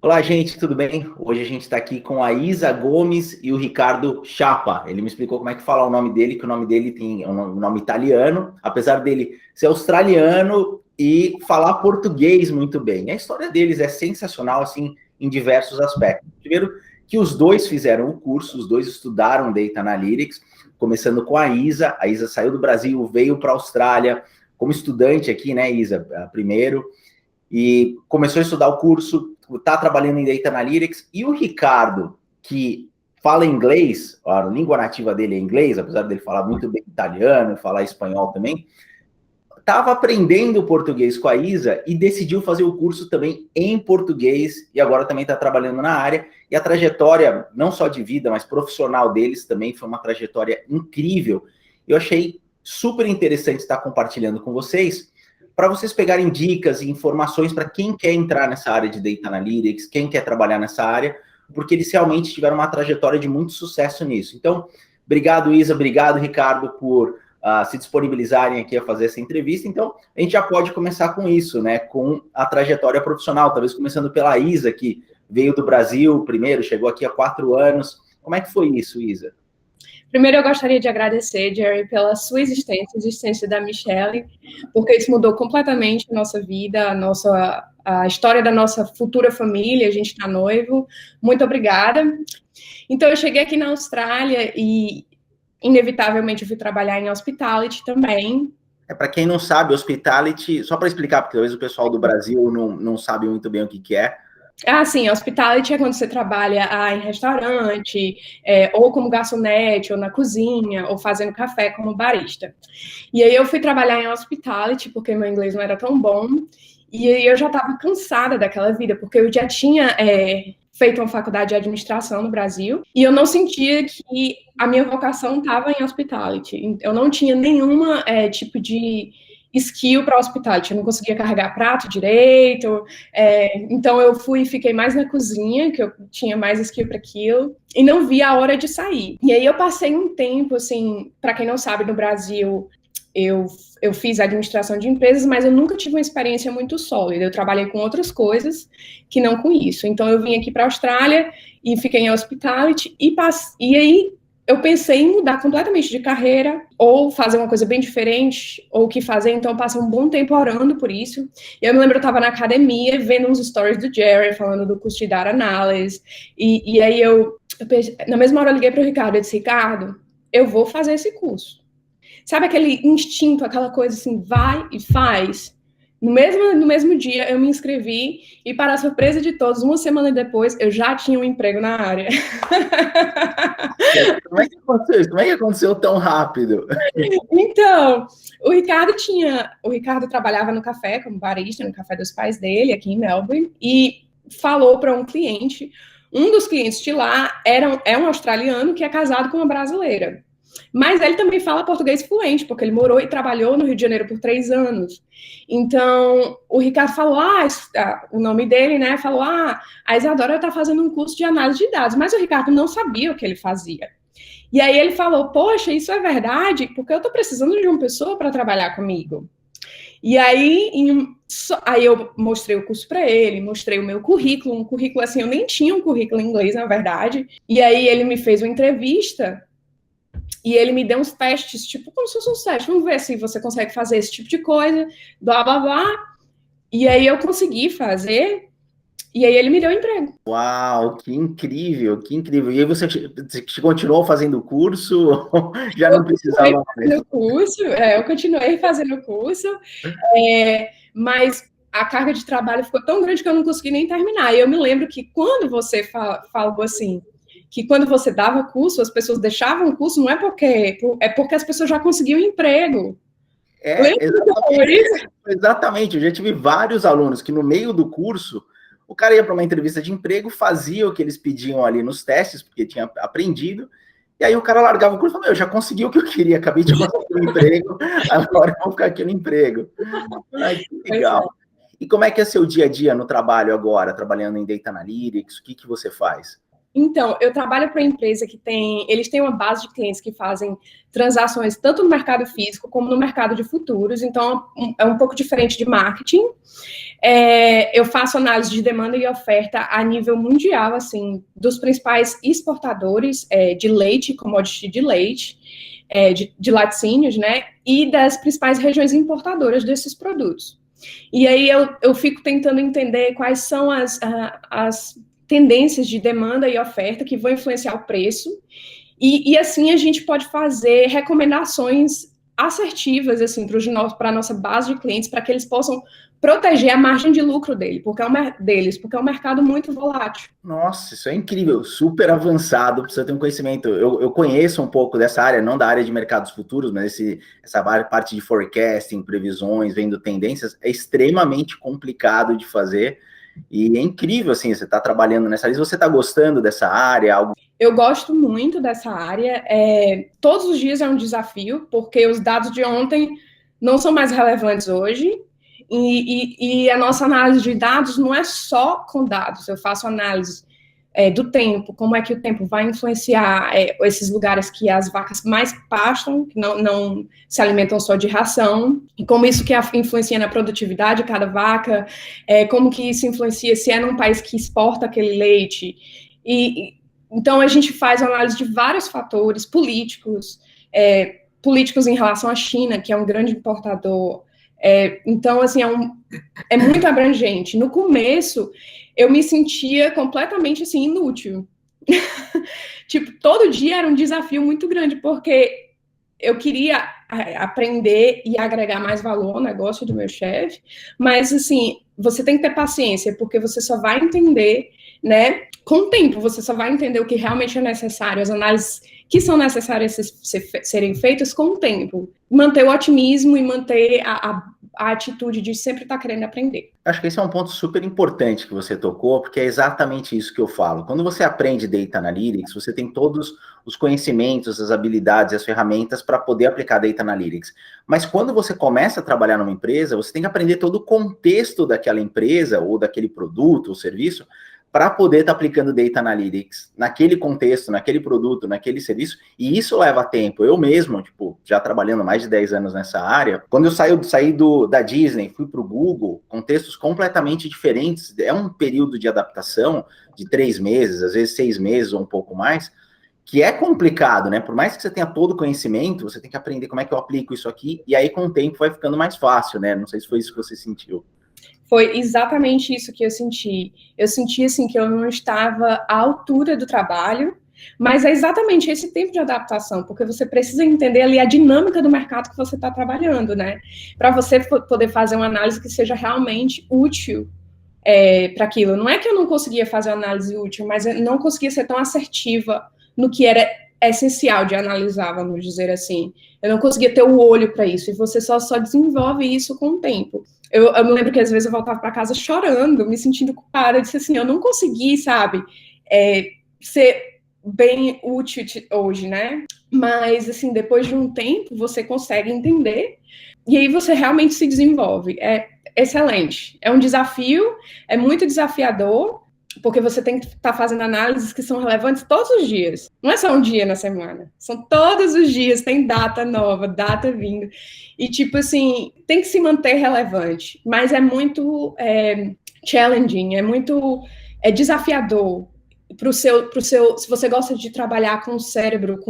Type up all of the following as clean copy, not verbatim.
Olá, gente, tudo bem? Hoje a gente está aqui com a Isa Gomes e o Ricardo Chapa. Ele me explicou como é que fala o nome dele, que o nome dele tem um nome italiano, apesar dele ser australiano e falar português muito bem. A história deles é sensacional, assim, em diversos aspectos. Primeiro, que os dois fizeram o curso, os dois estudaram Data Analytics, começando com a Isa. A Isa saiu do Brasil, veio para a Austrália como estudante aqui, né, Isa, primeiro, e começou a estudar o curso, está trabalhando em Data Analytics, e o Ricardo, que fala inglês, a língua nativa dele é inglês, apesar dele falar muito bem italiano, falar espanhol também, estava aprendendo português com a Isa e decidiu fazer o curso também em português, e agora também está trabalhando na área, e a trajetória, não só de vida, mas profissional deles também foi uma trajetória incrível. Eu achei super interessante estar compartilhando com vocês, para vocês pegarem dicas e informações para quem quer entrar nessa área de Data Analytics, quem quer trabalhar nessa área, porque eles realmente tiveram uma trajetória de muito sucesso nisso. Então, obrigado, Isa, obrigado, Ricardo, por se disponibilizarem aqui a fazer essa entrevista. Então, a gente já pode começar com isso, né? Com a trajetória profissional, talvez começando pela Isa, que veio do Brasil primeiro, chegou aqui há 4 anos. Como é que foi isso, Isa? Primeiro, eu gostaria de agradecer, Jerry, pela sua existência, a existência da Michelle, porque isso mudou completamente a nossa vida, a história da nossa futura família. A gente está noivo. Muito obrigada. Então, eu cheguei aqui na Austrália e, inevitavelmente, eu fui trabalhar em hospitality também. Para quem não sabe, hospitality, só para explicar, porque talvez o pessoal do Brasil não sabe muito bem o que é. Sim, hospitality é quando você trabalha em restaurante, ou como garçonete, ou na cozinha, ou fazendo café como barista. E aí eu fui trabalhar em hospitality, porque meu inglês não era tão bom, e aí eu já estava cansada daquela vida, porque eu já tinha feito uma faculdade de administração no Brasil, e eu não sentia que a minha vocação estava em hospitality. Eu não tinha nenhuma tipo de skill para hospitality, eu não conseguia carregar prato direito, então eu fiquei mais na cozinha, que eu tinha mais skill para aquilo, e não via a hora de sair. E aí eu passei um tempo, assim, para quem não sabe, no Brasil, eu fiz administração de empresas, mas eu nunca tive uma experiência muito sólida. Eu trabalhei com outras coisas que não com isso. Então eu vim aqui para a Austrália e fiquei em hospitality, e aí eu pensei em mudar completamente de carreira, ou fazer uma coisa bem diferente, ou o que fazer. Então eu passei um bom tempo orando por isso. E eu me lembro, eu estava na academia, vendo uns stories do Jerry, falando do curso de Data Analysis, e aí na mesma hora eu liguei para o Ricardo, eu disse: Ricardo, eu vou fazer esse curso. Sabe aquele instinto, aquela coisa assim, vai e faz? No mesmo dia, eu me inscrevi e, para a surpresa de todos, uma semana depois, eu já tinha um emprego na área. Como é que aconteceu isso? Como é que aconteceu tão rápido? Então, o Ricardo trabalhava no café, como barista, no café dos pais dele, aqui em Melbourne, e falou para um cliente, um dos clientes de lá é um australiano que é casado com uma brasileira. Mas ele também fala português fluente, porque ele morou e trabalhou no Rio de Janeiro por 3 anos. Então, o Ricardo falou, o nome dele, né, falou, a Isadora está fazendo um curso de análise de dados, mas o Ricardo não sabia o que ele fazia. E aí ele falou, poxa, isso é verdade, porque eu estou precisando de uma pessoa para trabalhar comigo. E aí eu mostrei o curso para ele, mostrei o meu currículo, um currículo assim, eu nem tinha um currículo em inglês, na verdade, e aí ele me fez uma entrevista, e ele me deu uns testes, tipo, como se fosse um teste, vamos ver se você consegue fazer esse tipo de coisa, blá, blá, blá. E aí eu consegui fazer, e aí ele me deu emprego. Uau, que incrível, que incrível. E aí você continuou fazendo o curso? Já não precisava mais? Eu continuei fazendo o curso, mas a carga de trabalho ficou tão grande que eu não consegui nem terminar. E eu me lembro que quando você falou assim, que quando você dava curso, as pessoas deixavam o curso, não é porque as pessoas já conseguiam emprego. Exatamente. Eu já tive vários alunos que no meio do curso, o cara ia para uma entrevista de emprego, fazia o que eles pediam ali nos testes, porque tinha aprendido, e aí o cara largava o curso e falou, eu já consegui o que eu queria, acabei de conseguir um emprego, agora eu vou ficar aqui no emprego. Ai, que legal. E como é que é seu dia a dia no trabalho agora, trabalhando em Data Analytics? O que você faz? Então, eu trabalho para uma empresa que eles têm uma base de clientes que fazem transações tanto no mercado físico como no mercado de futuros, então é um pouco diferente de marketing. Eu faço análise de demanda e oferta a nível mundial, assim, dos principais exportadores de leite, commodity de leite, de laticínios, né, e das principais regiões importadoras desses produtos. E aí eu fico tentando entender quais são as tendências de demanda e oferta que vão influenciar o preço, e assim a gente pode fazer recomendações assertivas assim, para a nossa base de clientes, para que eles possam proteger a margem de lucro porque é um mercado muito volátil. Nossa, isso é incrível, super avançado, precisa ter um conhecimento. Eu conheço um pouco dessa área, não da área de mercados futuros, mas essa parte de forecasting, previsões, vendo tendências, é extremamente complicado de fazer. E é incrível, assim, você está trabalhando nessa área. Você está gostando dessa área? Eu gosto muito dessa área. Todos os dias é um desafio, porque os dados de ontem não são mais relevantes hoje. E a nossa análise de dados não é só com dados. Eu faço análise do tempo, como é que o tempo vai influenciar esses lugares que as vacas mais pastam, que não se alimentam só de ração, e como isso que influencia na produtividade de cada vaca, como que isso influencia se é num país que exporta aquele leite. Então, a gente faz análise de vários fatores políticos em relação à China, que é um grande importador. Então, assim, é muito abrangente. No começo, eu me sentia completamente, assim, inútil. Tipo, todo dia era um desafio muito grande, porque eu queria aprender e agregar mais valor ao negócio do meu chefe, mas, assim, você tem que ter paciência, porque você só vai entender, né, com o tempo, você só vai entender o que realmente é necessário, as análises que são necessárias serem feitas com o tempo. Manter o otimismo e manter a atitude de sempre estar querendo aprender. Acho que esse é um ponto super importante que você tocou, porque é exatamente isso que eu falo. Quando você aprende Data Analytics, você tem todos os conhecimentos, as habilidades, as ferramentas para poder aplicar Data Analytics. Mas quando você começa a trabalhar numa empresa, você tem que aprender todo o contexto daquela empresa, ou daquele produto ou serviço, para poder estar aplicando Data Analytics naquele contexto, naquele produto, naquele serviço, e isso leva tempo. Eu mesmo, já trabalhando mais de 10 anos nessa área, quando eu saí da Disney, fui para o Google, contextos completamente diferentes, é um período de adaptação de 3 meses, às vezes 6 meses ou um pouco mais, que é complicado, né? Por mais que você tenha todo o conhecimento, você tem que aprender como é que eu aplico isso aqui, e aí com o tempo vai ficando mais fácil, né? Não sei se foi isso que você sentiu. Foi exatamente isso que eu senti. Eu senti, assim, que eu não estava à altura do trabalho, mas é exatamente esse tempo de adaptação, porque você precisa entender ali a dinâmica do mercado que você está trabalhando, né? Para você poder fazer uma análise que seja realmente útil para aquilo. Não é que eu não conseguia fazer uma análise útil, mas eu não conseguia ser tão assertiva no que era essencial de analisar, vamos dizer assim. Eu não conseguia ter o olho para isso, e você só desenvolve isso com o tempo. Eu me lembro que às vezes eu voltava para casa chorando, me sentindo culpada, eu disse assim, eu não consegui, sabe, ser bem útil hoje, né? Mas, assim, depois de um tempo, você consegue entender, e aí você realmente se desenvolve. É excelente. É um desafio, é muito desafiador, porque você tem que estar fazendo análises que são relevantes todos os dias. Não é só um dia na semana. São todos os dias, tem data nova, data vindo. E, tipo assim, tem que se manter relevante. Mas é muito challenging, é muito desafiador para o seu... Se você gosta de trabalhar com o cérebro,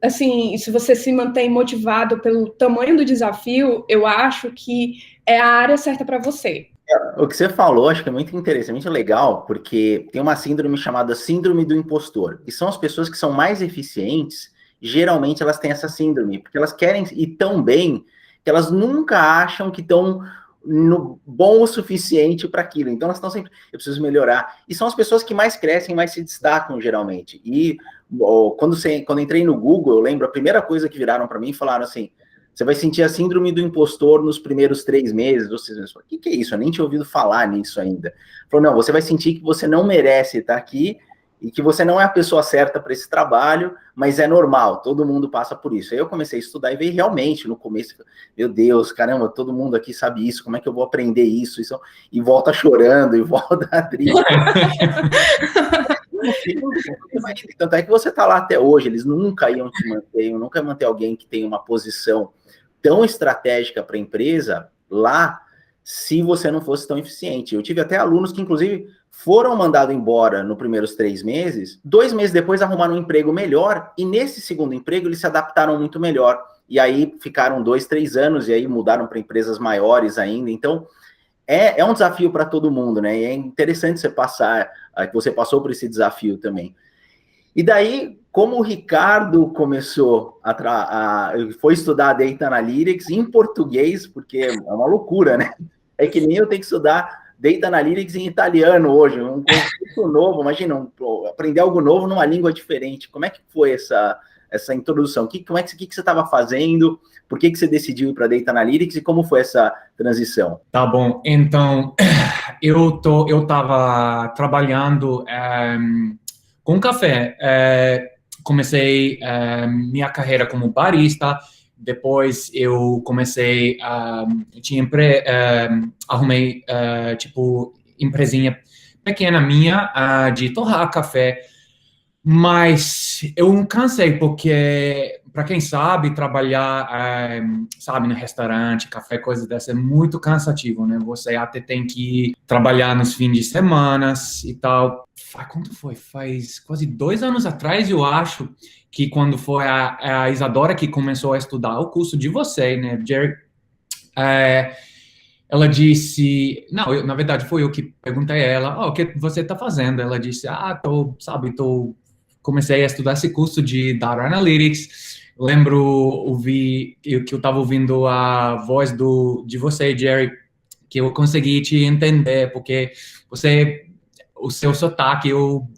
assim, se você se mantém motivado pelo tamanho do desafio, eu acho que é a área certa para você. O que você falou, acho que é muito interessante, muito legal, porque tem uma síndrome chamada síndrome do impostor, e são as pessoas que são mais eficientes, geralmente elas têm essa síndrome, porque elas querem ir tão bem, que elas nunca acham que estão bom o suficiente para aquilo, então elas estão sempre, eu preciso melhorar, e são as pessoas que mais crescem, mais se destacam, geralmente, e quando eu entrei no Google, eu lembro, a primeira coisa que viraram para mim, falaram assim, você vai sentir a síndrome do impostor nos primeiros 3 meses. Você vai falar, o que é isso? Eu nem tinha ouvido falar nisso ainda. Falou, não, você vai sentir que você não merece estar aqui e que você não é a pessoa certa para esse trabalho, mas é normal, todo mundo passa por isso. Aí eu comecei a estudar e veio realmente no começo, meu Deus, caramba, todo mundo aqui sabe isso, como é que eu vou aprender isso? E volta chorando, e volta triste. Tanto é que você está lá até hoje, eles nunca iam te manter, nunca iam manter alguém que tem uma posição tão estratégica para a empresa lá, se você não fosse tão eficiente. Eu tive até alunos que, inclusive, foram mandados embora nos primeiros 3 meses, 2 meses depois arrumaram um emprego melhor, e nesse segundo emprego eles se adaptaram muito melhor. E aí ficaram 2, 3 anos, e aí mudaram para empresas maiores ainda. Então, é um desafio para todo mundo, né? E é interessante você passar, que você passou por esse desafio também. E daí, como o Ricardo começou foi estudar Data Analytics em português, porque é uma loucura, né? É que nem eu tenho que estudar Data Analytics em italiano hoje, um conceito novo, imagina, aprender algo novo numa língua diferente. Como é que foi essa introdução? Como é que você estava fazendo? Por que você decidiu ir para Data Analytics e como foi essa transição? Tá bom, então eu estava trabalhando com café. Comecei minha carreira como barista, depois eu comecei, arrumei tipo empresinha pequena minha de torrar café, mas eu cansei porque, para quem sabe, trabalhar, sabe, no restaurante, café, coisa dessa, é muito cansativo, né? Você até tem que trabalhar nos fins de semana e tal. Quanto foi? Faz quase 2 anos atrás, eu acho, que quando foi a Isadora que começou a estudar o curso de você, né, Jerry? Ela disse... Não, na verdade, foi eu que perguntei a ela, o que você está fazendo? Ela disse, comecei a estudar esse curso de Data Analytics. Lembro que eu estava ouvindo a voz de você, Jerry, que eu consegui te entender, porque o seu sotaque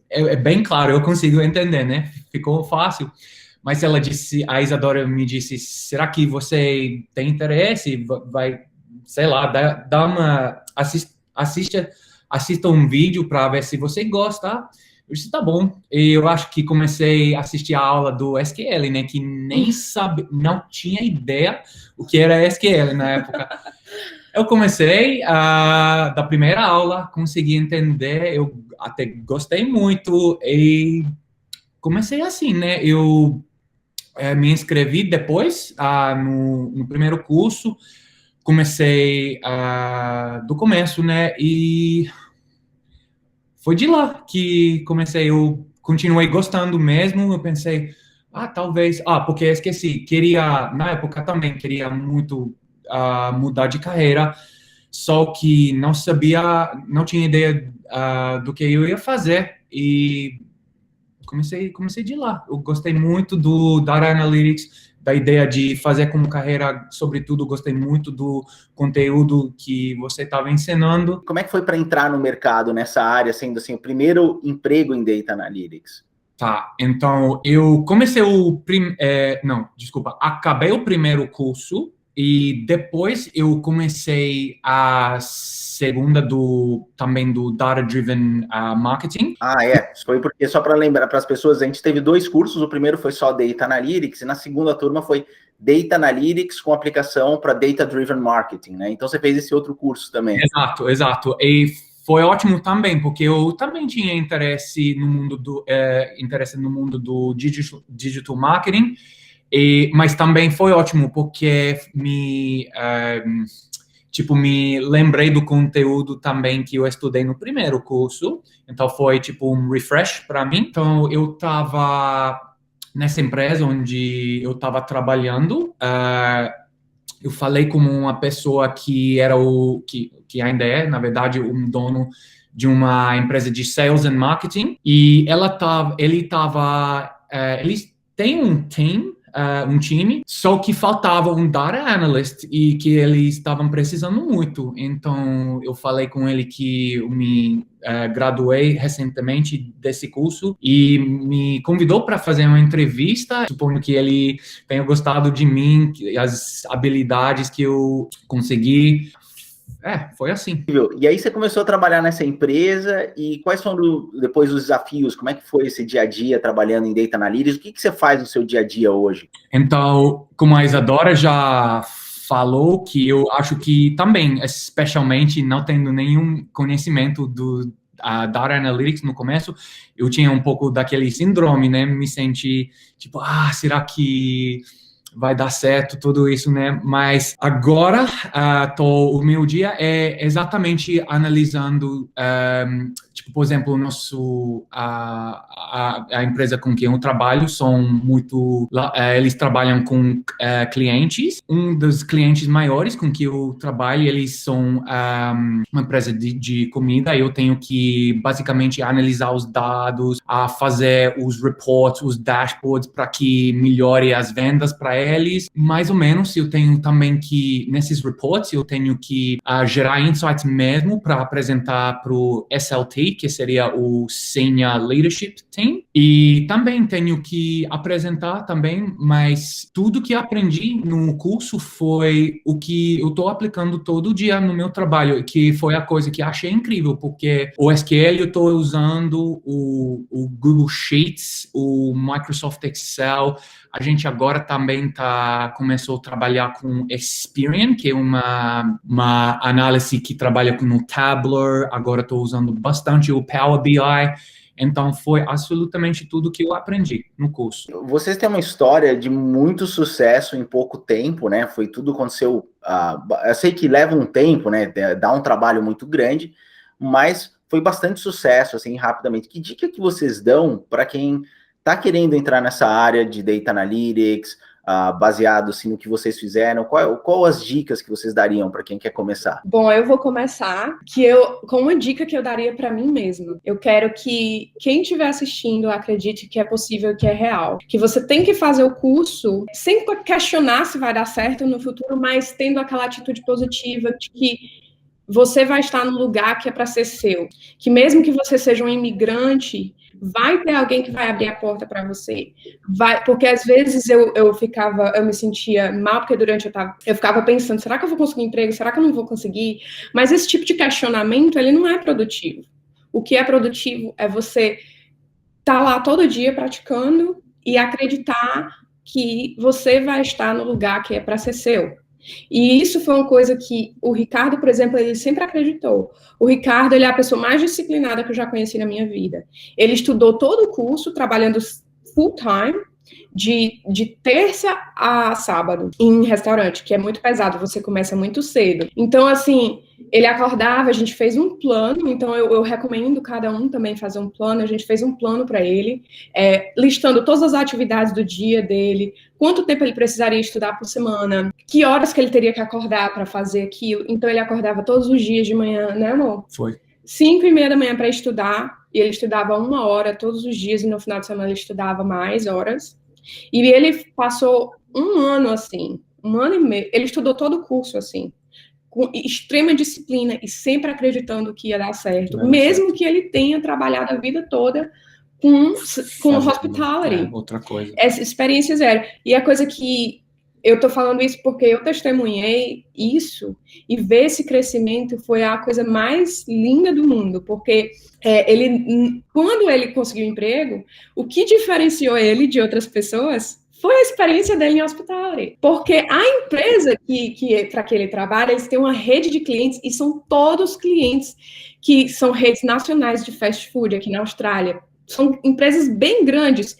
é bem claro, eu consigo entender, né? Ficou fácil. Mas a Isadora me disse, será que você tem interesse? Vai, sei lá, assista um vídeo para ver se você gosta. Eu disse, tá bom. E eu acho que comecei a assistir a aula do SQL, né? Que nem não tinha ideia o que era SQL na época. Eu comecei da primeira aula, consegui entender, eu até gostei muito e comecei assim, né? Eu me inscrevi depois no primeiro curso, comecei do começo, né? E foi de lá que comecei, eu continuei gostando mesmo, eu pensei, talvez, porque esqueci, na época também queria muito mudar de carreira, só que não tinha ideia do que eu ia fazer, e comecei de lá. Eu gostei muito do Data Analytics, da ideia de fazer como carreira, sobretudo, gostei muito do conteúdo que você estava ensinando. Como é que foi para entrar no mercado nessa área, sendo assim, o primeiro emprego em Data Analytics? Tá, então eu comecei acabei o primeiro curso e depois eu comecei a segunda também do Data Driven Marketing. Foi porque, só para lembrar para as pessoas, a gente teve 2 cursos, o primeiro foi só Data Analytics e na segunda turma foi Data Analytics com aplicação para Data Driven Marketing, né? Então você fez esse outro curso também. Exato. E foi ótimo também, porque eu também tinha interesse no mundo do digital marketing, mas também foi ótimo porque me lembrei do conteúdo também que eu estudei no primeiro curso, então foi tipo um refresh para mim. Então eu estava nessa empresa onde eu estava trabalhando, eu falei com uma pessoa que era que ainda é, na verdade, um dono de uma empresa de sales and marketing, e eles têm um time, só que faltava um data analyst e que eles estavam precisando muito. Então, eu falei com ele que eu me graduei recentemente desse curso e me convidou para fazer uma entrevista. Suponho que ele tenha gostado de mim, as habilidades que eu consegui. Foi assim. E aí você começou a trabalhar nessa empresa, e quais foram depois os desafios? Como é que foi esse dia a dia trabalhando em Data Analytics? O que você faz no seu dia a dia hoje? Então, como a Isadora já falou, que eu acho que também, especialmente não tendo nenhum conhecimento a Data Analytics no começo, eu tinha um pouco daquele síndrome, né? Me senti tipo, será que vai dar certo tudo isso, né? Mas agora, o meu dia é exatamente analisando, tipo, por exemplo, a empresa com quem eu trabalho são muito, eles trabalham com clientes. Um dos clientes maiores com que eu trabalho, eles são uma empresa de comida. Eu tenho que basicamente analisar os dados, fazer os reports, os dashboards para que melhore as vendas para eles. Mais ou menos, eu tenho também que, nesses reports, eu tenho que gerar insights mesmo para apresentar para o SLT, que seria o Senior Leadership Team. E também tenho que apresentar também, mas tudo que aprendi no curso foi o que eu estou aplicando todo dia no meu trabalho, que foi a coisa que achei incrível, porque o SQL eu estou usando, o Google Sheets, o Microsoft Excel. A gente agora também começou a trabalhar com Experian, que é uma análise que trabalha com o Tableau. Agora estou usando bastante o Power BI. Então, foi absolutamente tudo que eu aprendi no curso. Vocês têm uma história de muito sucesso em pouco tempo, né? Foi tudo aconteceu... eu sei que leva um tempo, né? Dá um trabalho muito grande, mas foi bastante sucesso, assim, rapidamente. Que dica que vocês dão para quem está querendo entrar nessa área de Data Analytics, baseado assim, no que vocês fizeram? Qual as dicas que vocês dariam para quem quer começar? Bom, eu vou começar com uma dica que eu daria para mim mesma. Eu quero que quem estiver assistindo acredite que é possível, que é real. Que você tem que fazer o curso sem questionar se vai dar certo no futuro, mas tendo aquela atitude positiva de que você vai estar no lugar que é para ser seu. Que mesmo que você seja um imigrante, vai ter alguém que vai abrir a porta para você. Porque às vezes eu me sentia mal, porque eu ficava pensando, será que eu vou conseguir emprego? Será que eu não vou conseguir? Mas esse tipo de questionamento, ele não é produtivo. O que é produtivo é você estar lá todo dia praticando e acreditar que você vai estar no lugar que é para ser seu. E isso foi uma coisa que o Ricardo, por exemplo, ele sempre acreditou. O Ricardo, ele é a pessoa mais disciplinada que eu já conheci na minha vida. Ele estudou todo o curso, trabalhando full time, de terça a sábado, em restaurante, que é muito pesado, você começa muito cedo. Então, assim, ele acordava, a gente fez um plano, então eu recomendo cada um também fazer um plano. A gente fez um plano para ele, listando todas as atividades do dia dele, quanto tempo ele precisaria estudar por semana, que horas que ele teria que acordar para fazer aquilo. Então, ele acordava todos os dias de manhã, né, amor? Foi. 5:30 da manhã para estudar, e ele estudava 1 hora todos os dias, e no final de semana ele estudava mais horas. E ele passou 1 ano assim, 1 ano e meio, ele estudou todo o curso assim, com extrema disciplina e sempre acreditando que ia dar certo, mesmo que ele tenha trabalhado a vida toda com hospitality. Outra coisa. Essa experiência zero. E a coisa que eu tô falando isso porque eu testemunhei isso, e ver esse crescimento foi a coisa mais linda do mundo, porque quando ele conseguiu emprego, o que diferenciou ele de outras pessoas foi a experiência dele em hospitality. Porque a empresa para que ele trabalha, eles têm uma rede de clientes, e são todos clientes que são redes nacionais de fast food aqui na Austrália. São empresas bem grandes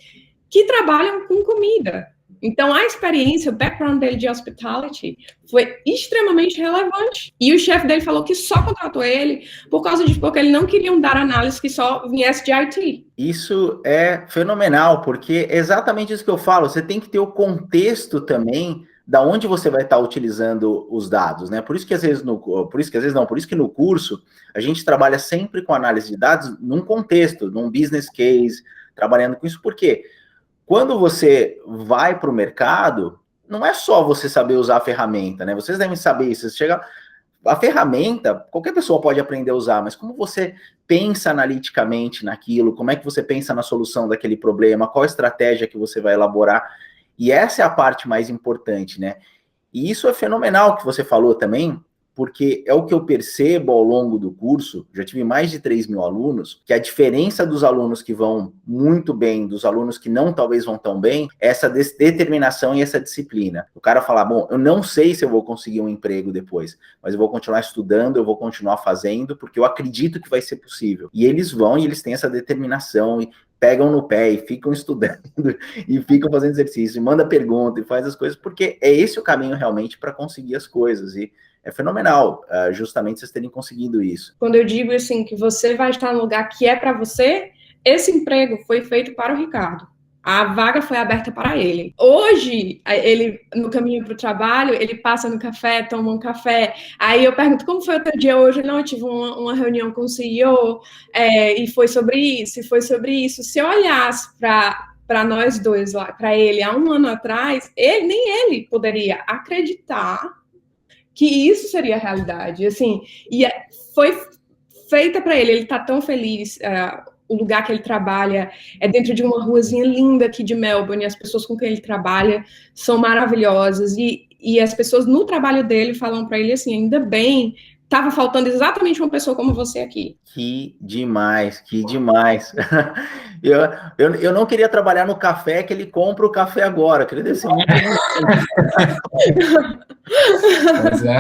que trabalham com comida. Então, a experiência, o background dele de hospitality foi extremamente relevante. E o chefe dele falou que só contratou ele porque ele não queria dar análise que só viesse de IT. Isso é fenomenal, porque é exatamente isso que eu falo. Você tem que ter o contexto também da onde você vai estar utilizando os dados, né? Por isso que no curso a gente trabalha sempre com análise de dados num contexto, num business case, trabalhando com isso. Por quê? Quando você vai para o mercado, não é só você saber usar a ferramenta, né? Vocês devem saber isso. A ferramenta, qualquer pessoa pode aprender a usar, mas como você pensa analiticamente naquilo, como é que você pensa na solução daquele problema, qual a estratégia que você vai elaborar, e essa é a parte mais importante, né? E isso é fenomenal que você falou também, porque é o que eu percebo ao longo do curso, já tive mais de 3 mil alunos, que a diferença dos alunos que vão muito bem, dos alunos que não talvez vão tão bem, é essa determinação e essa disciplina. O cara falar, bom, eu não sei se eu vou conseguir um emprego depois, mas eu vou continuar estudando, eu vou continuar fazendo, porque eu acredito que vai ser possível. E eles vão e eles têm essa determinação e pegam no pé e ficam estudando e ficam fazendo exercício, e manda pergunta e faz as coisas, porque é esse o caminho realmente para conseguir as coisas. E é fenomenal, justamente vocês terem conseguido isso. Quando eu digo assim, que você vai estar no lugar que é para você, esse emprego foi feito para o Ricardo. A vaga foi aberta para ele. Hoje, ele, no caminho para o trabalho, ele passa no café, toma um café. Aí eu pergunto, como foi o teu dia hoje? Não, eu tive uma reunião com o CEO, e foi sobre isso, e foi sobre isso. Se eu olhasse para nós dois lá, para ele, há um ano atrás, nem ele poderia acreditar que isso seria a realidade. Assim, e foi feita para ele está tão feliz. O lugar que ele trabalha é dentro de uma ruazinha linda aqui de Melbourne, e as pessoas com quem ele trabalha são maravilhosas, e as pessoas no trabalho dele falam para ele assim, ainda bem, estava faltando exatamente uma pessoa como você aqui. Que demais, que demais. Eu não queria trabalhar no café que ele compra o café agora, queria deve ser muito Pois é.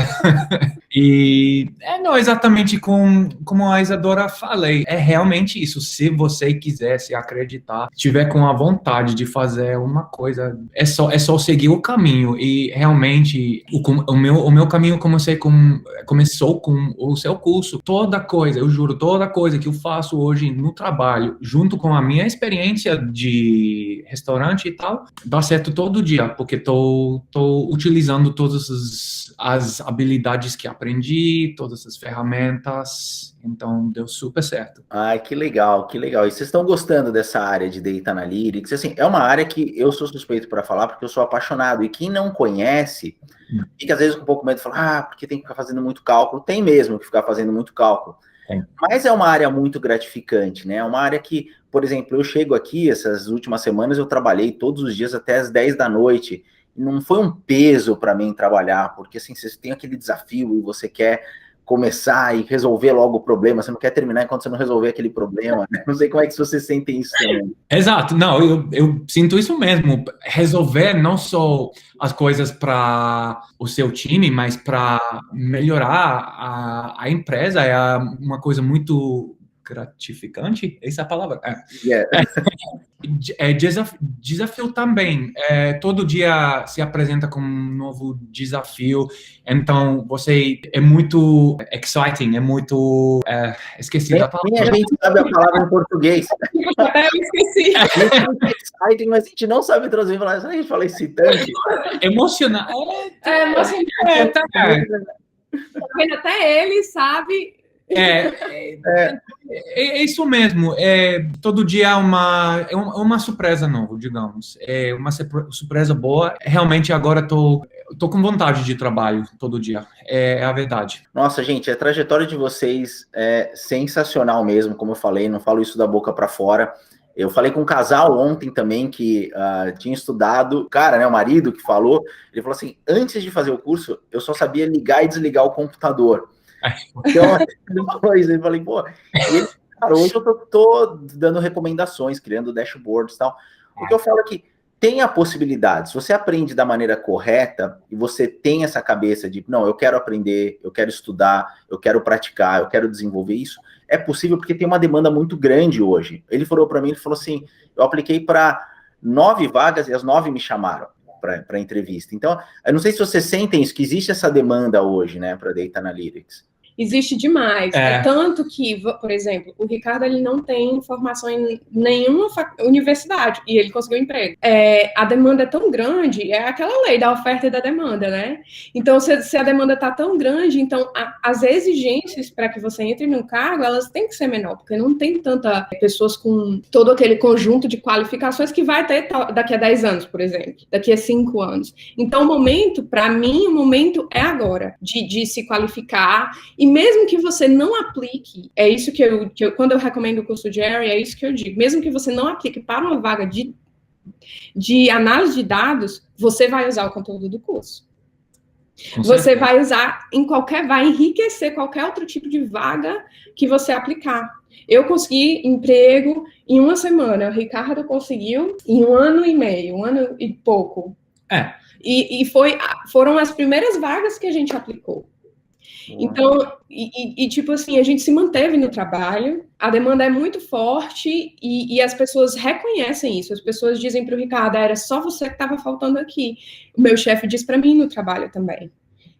E não exatamente como a Isadora falei, é realmente isso. Se você quiser se acreditar, tiver com a vontade de fazer uma coisa, é só seguir o caminho. E realmente o meu caminho começou com o seu curso. Toda coisa, eu juro, toda coisa que eu faço hoje no trabalho, junto com a minha experiência de restaurante e tal, dá certo todo dia, porque tô utilizando todas as habilidades que aprendi, todas as ferramentas, então deu super certo. Ai, que legal, que legal. E vocês estão gostando dessa área de Data Analytics? Assim, é uma área que eu sou suspeito para falar, porque eu sou apaixonado. E quem não conhece, fica às vezes com um pouco medo de falar, porque tem que ficar fazendo muito cálculo. Tem mesmo que ficar fazendo muito cálculo. Mas é uma área muito gratificante, né? É uma área que, por exemplo, eu chego aqui, essas últimas semanas eu trabalhei todos os dias até as 10 da noite. Não foi um peso para mim trabalhar, porque assim, você tem aquele desafio e você quer começar e resolver logo o problema, você não quer terminar enquanto você não resolver aquele problema, né? Não sei como é que vocês sentem isso também. Exato, não, eu sinto isso mesmo, resolver não só as coisas para o seu time, mas para melhorar a empresa é uma coisa muito gratificante, essa é a palavra? Yeah. Desafio também. Todo dia se apresenta com um novo desafio, então você é muito exciting, é muito... esqueci da palavra. Nem a gente sabe a palavra em português. Eu esqueci. Exciting, mas a gente não sabe traduzir, a gente fala excitante. Emocionante. Emocionante. Tá vendo? Até ele sabe... É isso mesmo. Todo dia é uma surpresa nova, digamos. É uma surpresa boa. Realmente agora tô com vontade de trabalho todo dia. É a verdade. Nossa, gente, a trajetória de vocês é sensacional mesmo, como eu falei, não falo isso da boca para fora. Eu falei com um casal ontem também que tinha estudado, cara, né, o marido que falou, ele falou assim, antes de fazer o curso, eu só sabia ligar e desligar o computador. Então, depois eu falei, pô, e ele, cara, hoje eu tô dando recomendações, criando dashboards e tal. O que eu falo é que tem a possibilidade, se você aprende da maneira correta e você tem essa cabeça de, não, eu quero aprender, eu quero estudar, eu quero praticar, eu quero desenvolver isso, é possível porque tem uma demanda muito grande hoje. Ele falou para mim, ele falou assim, eu apliquei para 9 vagas e as 9 me chamaram para entrevista. Então, eu não sei se vocês sentem isso, que existe essa demanda hoje, né, para Data Analytics. Existe demais. Tanto que, por exemplo, o Ricardo ele não tem formação em nenhuma universidade e ele conseguiu um emprego. A demanda é tão grande, é aquela lei da oferta e da demanda, né? Então, se a demanda está tão grande, então as exigências para que você entre no cargo, elas têm que ser menor, porque não tem tanta pessoas com todo aquele conjunto de qualificações que vai ter daqui a 10 anos, por exemplo, daqui a 5 anos. Então, o momento, para mim, o momento é agora, de se qualificar. E mesmo que você não aplique, é isso que eu quando eu recomendo o curso de Jerry, é isso que eu digo, mesmo que você não aplique para uma vaga de análise de dados, você vai usar o conteúdo do curso. Você vai usar vai enriquecer qualquer outro tipo de vaga que você aplicar. Eu consegui emprego em 1 semana, o Ricardo conseguiu em 1 ano e meio, 1 ano e pouco. E foram as primeiras vagas que a gente aplicou. Então, tipo assim, a gente se manteve no trabalho, a demanda é muito forte e as pessoas reconhecem isso. As pessoas dizem para o Ricardo, era só você que estava faltando aqui. O meu chefe diz para mim no trabalho também.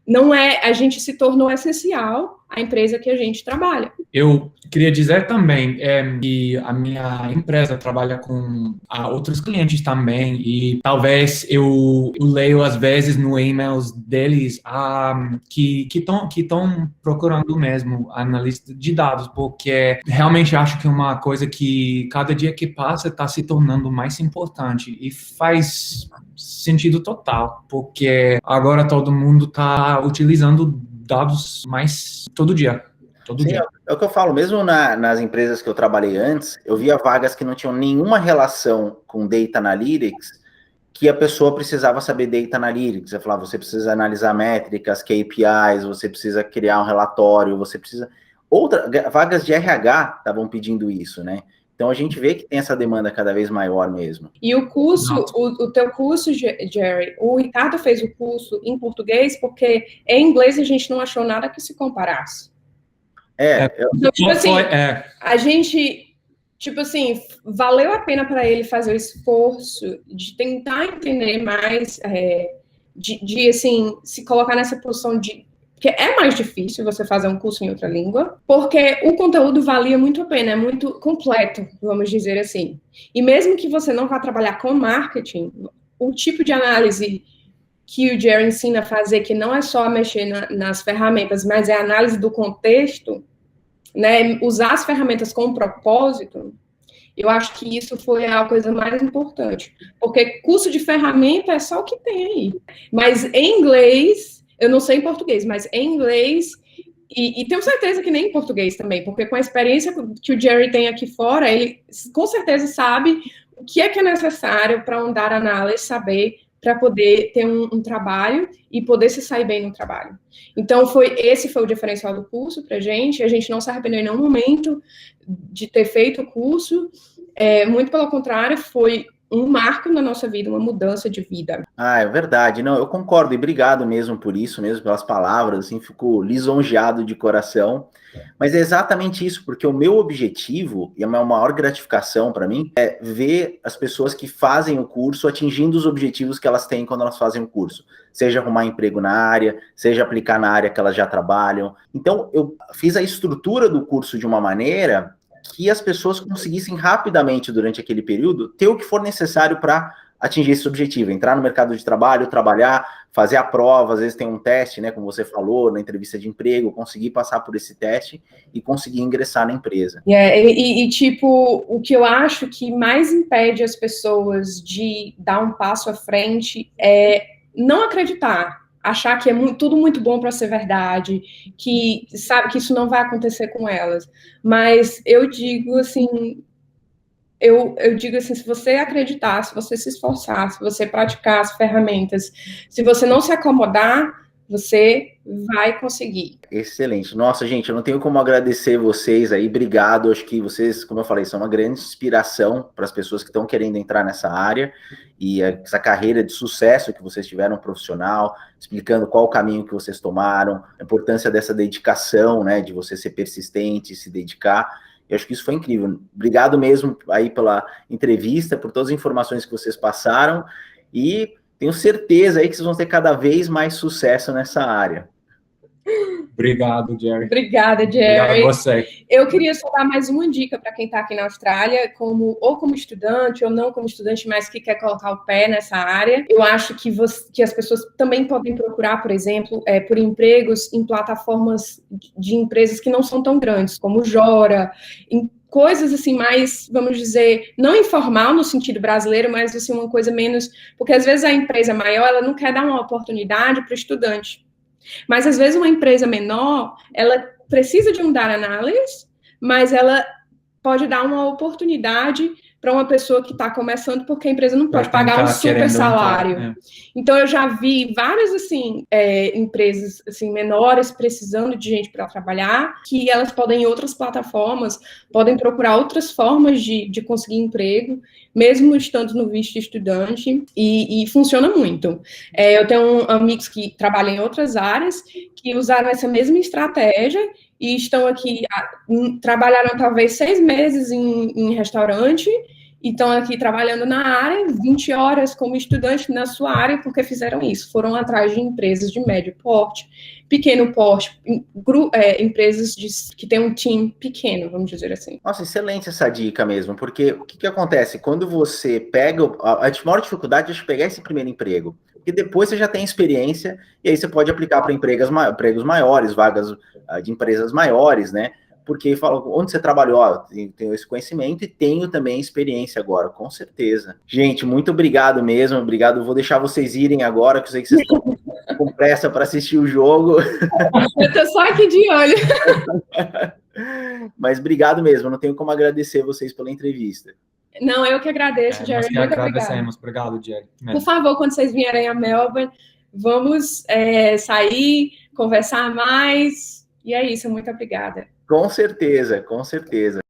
Não é, a gente se tornou essencial à empresa que a gente trabalha. Eu queria dizer também que a minha empresa trabalha com outros clientes também e talvez eu leio às vezes no e-mails deles que estão procurando mesmo analista de dados, porque realmente acho que é uma coisa que cada dia que passa está se tornando mais importante e faz sentido total, porque agora todo mundo está utilizando dados mais todo dia. Sim, é o que eu falo, mesmo nas empresas que eu trabalhei antes, eu via vagas que não tinham nenhuma relação com Data Analytics, que a pessoa precisava saber Data Analytics. Você falava, você precisa analisar métricas, KPIs, você precisa criar um relatório, você precisa... Vagas de RH estavam pedindo isso, né? Então, a gente vê que tem essa demanda cada vez maior mesmo. E o curso, o teu curso, Jerry, o Ricardo fez o curso em português porque em inglês a gente não achou nada que se comparasse. Então, tipo assim, a gente, tipo assim, valeu a pena para ele fazer o esforço de tentar entender mais, de assim, se colocar nessa posição de... Porque é mais difícil você fazer um curso em outra língua, porque o conteúdo valia muito a pena, é muito completo, vamos dizer assim. E mesmo que você não vá trabalhar com marketing, o tipo de análise que o Jerry ensina a fazer, que não é só mexer nas ferramentas, mas é a análise do contexto, né, usar as ferramentas com um propósito, eu acho que isso foi a coisa mais importante. Porque curso de ferramenta é só o que tem aí. Mas em inglês, eu não sei em português, mas em inglês, e tenho certeza que nem em português também, porque com a experiência que o Jerry tem aqui fora, ele com certeza sabe o que é necessário para um data analyst saber para poder ter um trabalho e poder se sair bem no trabalho. Então, esse foi o diferencial do curso para a gente não se arrependeu em nenhum momento de ter feito o curso, muito pelo contrário, foi um marco na nossa vida, uma mudança de vida. É verdade. Não, eu concordo, e obrigado mesmo por isso, mesmo pelas palavras, assim, fico lisonjeado de coração. Mas é exatamente isso, porque o meu objetivo, e a minha maior gratificação para mim, é ver as pessoas que fazem o curso atingindo os objetivos que elas têm quando elas fazem o curso. Seja arrumar emprego na área, seja aplicar na área que elas já trabalham. Então, eu fiz a estrutura do curso de uma maneira que as pessoas conseguissem rapidamente, durante aquele período, ter o que for necessário para atingir esse objetivo, entrar no mercado de trabalho, trabalhar, fazer a prova, às vezes tem um teste, né, como você falou, na entrevista de emprego, conseguir passar por esse teste e conseguir ingressar na empresa. Tipo, o que eu acho que mais impede as pessoas de dar um passo à frente é não acreditar, achar que é tudo muito bom para ser verdade, que sabe que isso não vai acontecer com elas. Mas eu digo assim, se você acreditar, se você se esforçar, se você praticar as ferramentas, se você não se acomodar, você vai conseguir. Excelente. Nossa, gente, eu não tenho como agradecer vocês aí. Obrigado. Acho que vocês, como eu falei, são uma grande inspiração para as pessoas que estão querendo entrar nessa área e essa carreira de sucesso que vocês tiveram profissional, explicando qual o caminho que vocês tomaram, a importância dessa dedicação, né, de você ser persistente, se dedicar. Eu acho que isso foi incrível. Obrigado mesmo aí pela entrevista, por todas as informações que vocês passaram e tenho certeza aí que vocês vão ter cada vez mais sucesso nessa área. Obrigado, Jerry. Obrigada, Jerry. Obrigado a você. Eu queria só dar mais uma dica para quem está aqui na Austrália, como estudante ou não como estudante, mas que quer colocar o pé nessa área. Eu acho que as pessoas também podem procurar, por exemplo, por empregos em plataformas de empresas que não são tão grandes, como o Jora, em coisas assim mais, vamos dizer, não informal no sentido brasileiro, mas assim uma coisa menos, porque às vezes a empresa maior, ela não quer dar uma oportunidade para o estudante. Mas, às vezes, uma empresa menor, ela precisa de um data analyst, mas ela pode dar uma oportunidade para uma pessoa que está começando, porque a empresa não pode pagar um super salário. Então, eu já vi várias, assim, empresas, assim, menores precisando de gente para trabalhar, que elas podem, em outras plataformas, podem procurar outras formas de conseguir emprego, mesmo estando no visto de estudante, e funciona muito. Eu tenho amigos que trabalham em outras áreas, que usaram essa mesma estratégia, e estão aqui, trabalharam talvez 6 meses em restaurante, e estão aqui trabalhando na área, 20 horas como estudante na sua área, porque fizeram isso, foram atrás de empresas de médio porte, pequeno porte, empresas que têm um time pequeno, vamos dizer assim. Nossa, excelente essa dica mesmo, porque o que acontece? Quando você pega, a maior dificuldade é pegar esse primeiro emprego, porque depois você já tem experiência, e aí você pode aplicar para empregos maiores, vagas de empresas maiores, né? Porque fala, onde você trabalhou? Tenho esse conhecimento e tenho também experiência agora, com certeza. Gente, muito obrigado mesmo, obrigado. Vou deixar vocês irem agora, que eu sei que vocês estão com pressa para assistir o jogo. Eu tô só aqui de olho. Mas obrigado mesmo, não tenho como agradecer vocês pela entrevista. Não, eu que agradeço, Jerry. Nós que agradecemos. Obrigado, Jerry. Por favor, quando vocês vierem a Melbourne, vamos sair, conversar mais. E é isso, muito obrigada. Com certeza, com certeza.